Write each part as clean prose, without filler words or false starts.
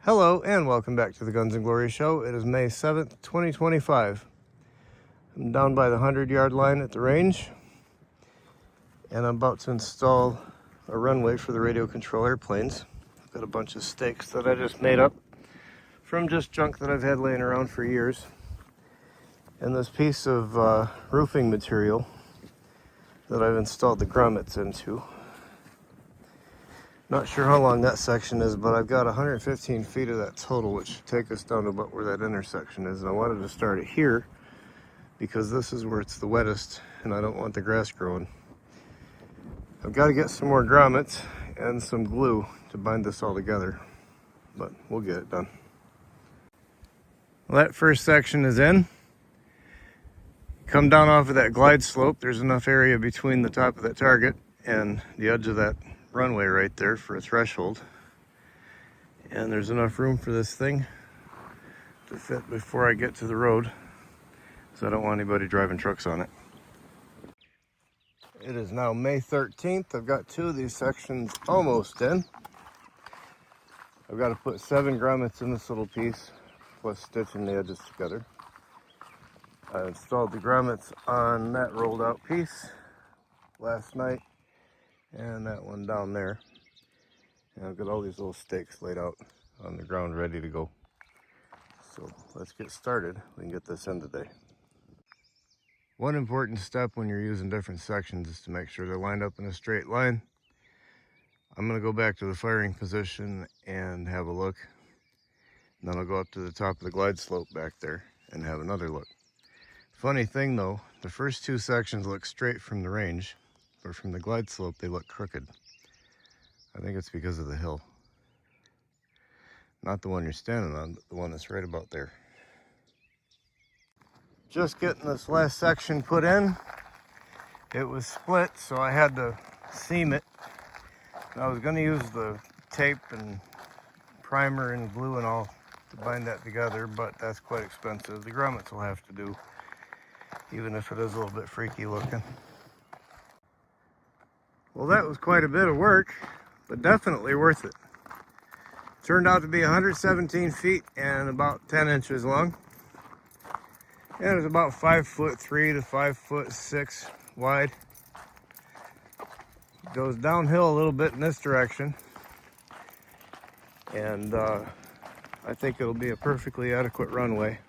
Hello and welcome back to the Guns and Glory Show. It is May 7th, 2025. I'm down by the 100-yard line at the range, and I'm about to install a runway for the radio control airplanes. I've got a bunch of stakes that I just made up from just junk that I've had laying around for years. And this piece of roofing material that I've installed the grommets into. Not sure how long that section is, but I've got 115 feet of that total, which should take us down to about where that intersection is. And I wanted to start it here because this is where it's the wettest and I don't want the grass growing. I've got to get some more grommets and some glue to bind this all together, but we'll get it done. Well, that first section is in. Come down off of that glide slope. There's enough area between the top of that target and the edge of that runway right there for a threshold, and there's enough room for this thing to fit before I get to the road, so I don't want anybody driving trucks on it. It is now May 13th. I've got two of these sections almost in. I've got to put 7 grommets in this little piece plus stitching the edges together. I installed the grommets on that rolled out piece last night and that one down there, and I've got all these little stakes laid out on the ground ready to go. So let's get started. We can get this in today. One important step when you're using different sections is to make sure they're lined up in a straight line. I'm going to go back to the firing position and have a look, and then I'll go up to the top of the glide slope back there and have another look. Funny thing though, the first two sections look straight from the range, but from the glide slope they look crooked. I think it's because of the hill. Not the one you're standing on, but the one that's right about there. Just getting this last section put in. It was split, so I had to seam it. I was going to use the tape and primer and glue and all to bind that together, but that's quite expensive. The grommets will have to do, even if it is a little bit freaky looking. Well, that was quite a bit of work, but definitely worth it. Turned out to be 117 feet and about 10 inches long. And it's about 5'3" to 5'6" wide. It goes downhill a little bit in this direction. And I think it'll be a perfectly adequate runway.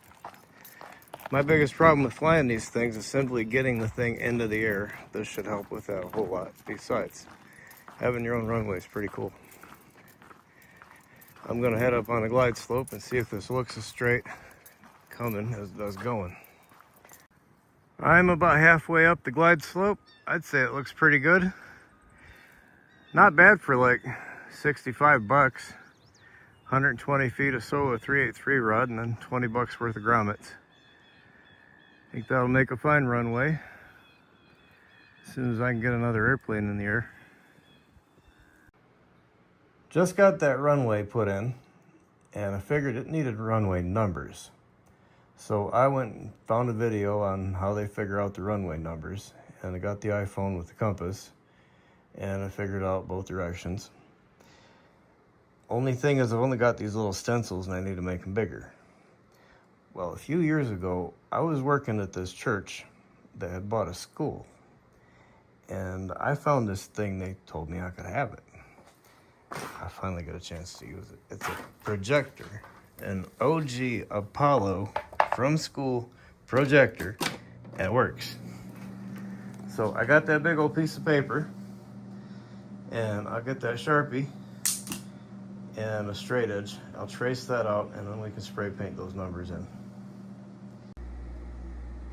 My biggest problem with flying these things is simply getting the thing into the air. This should help with that a whole lot. Besides, having your own runway is pretty cool. I'm going to head up on a glide slope and see if this looks as straight coming as it does going. I'm about halfway up the glide slope. I'd say it looks pretty good. Not bad for like 65 bucks. 120 feet or so of 383 rod and then 20 bucks worth of grommets. I think that'll make a fine runway as soon as I can get another airplane in the air. Just got that runway put in, and I figured it needed runway numbers. So I went and found a video on how they figure out the runway numbers, and I got the iPhone with the compass, and I figured out both directions. Only thing is I've only got these little stencils and I need to make them bigger. Well, a few years ago, I was working at this church that had bought a school, and I found this thing. They told me I could have it. I finally got a chance to use it. It's a projector, an OG Apollo from school projector, and it works. So I got that big old piece of paper, and I'll get that Sharpie and a straight edge. I'll trace that out, and then we can spray paint those numbers in.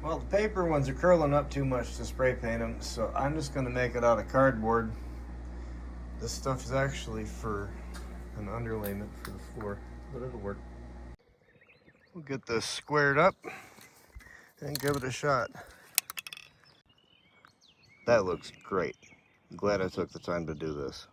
Well, the paper ones are curling up too much to spray paint them, so I'm just going to make it out of cardboard. This stuff is actually for an underlayment for the floor, but it'll work. We'll get this squared up and give it a shot. That looks great. I'm glad I took the time to do this.